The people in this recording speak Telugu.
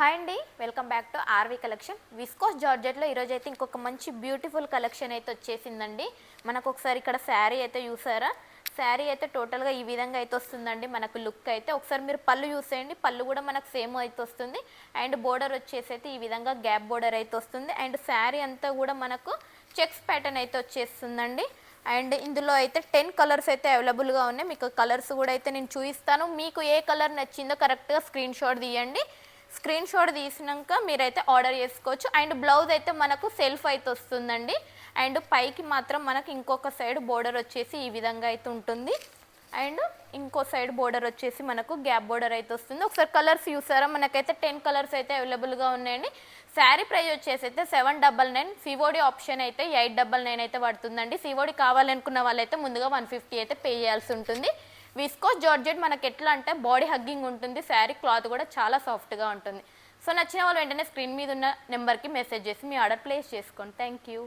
హాయ్ అండి, welcome back to RV collection. Viscose జార్జెట్లో ఈరోజు అయితే ఇంకొక మంచి బ్యూటిఫుల్ కలెక్షన్ అయితే వచ్చేసిందండి. మనకు ఒకసారి ఇక్కడ శారీ అయితే చూసారా, శారీ అయితే టోటల్గా ఈ విధంగా అయితే వస్తుందండి. మనకు లుక్ అయితే ఒకసారి మీరు పళ్ళు చూసేయండి, పళ్ళు కూడా మనకు సేమ్ అయితే వస్తుంది. అండ్ బోర్డర్ వచ్చేసి అయితే ఈ విధంగా గ్యాప్ బోర్డర్ అయితే వస్తుంది. అండ్ శారీ అంతా కూడా మనకు చెక్స్ ప్యాటర్న్ అయితే వచ్చేస్తుందండి. అండ్ ఇందులో అయితే 10 కలర్స్ అయితే అవైలబుల్గా ఉన్నాయి. మీకు కలర్స్ కూడా అయితే నేను చూపిస్తాను. మీకు ఏ కలర్ నచ్చిందో కరెక్ట్గా స్క్రీన్ షాట్ తీయండి. స్క్రీన్ షాట్ తీసినాక మీరైతే ఆర్డర్ చేసుకోవచ్చు. అండ్ బ్లౌజ్ అయితే మనకు సెల్ఫ్ అయితే వస్తుందండి. అండ్ పైకి మాత్రం మనకు ఇంకొక సైడ్ బోర్డర్ వచ్చేసి ఈ విధంగా అయితే ఉంటుంది. అండ్ ఇంకో సైడ్ బోర్డర్ వచ్చేసి మనకు గ్యాప్ బోర్డర్ అయితే వస్తుంది. ఒకసారి కలర్స్ చూసారా, మనకైతే 10 కలర్స్ అయితే అవైలబుల్గా ఉన్నాయండి. శారీ ప్రైస్ వచ్చేసి అయితే 799. సివోడి ఆప్షన్ అయితే 899 అయితే పడుతుందండి. సివోడి కావాలనుకున్న వాళ్ళైతే ముందుగా 150 అయితే పే చేయాల్సి ఉంటుంది. విస్కోస్ జార్జెట్ మనకి ఎట్లా అంటే బాడీ హగ్గింగ్ ఉంటుంది, శారీ క్లాత్ కూడా చాలా సాఫ్ట్గా ఉంటుంది. సో నచ్చిన వాళ్ళు వెంటనే స్క్రీన్ మీద ఉన్న నెంబర్కి మెసేజ్ చేసి మీ ఆర్డర్ ప్లేస్ చేసుకోండి. Thank you.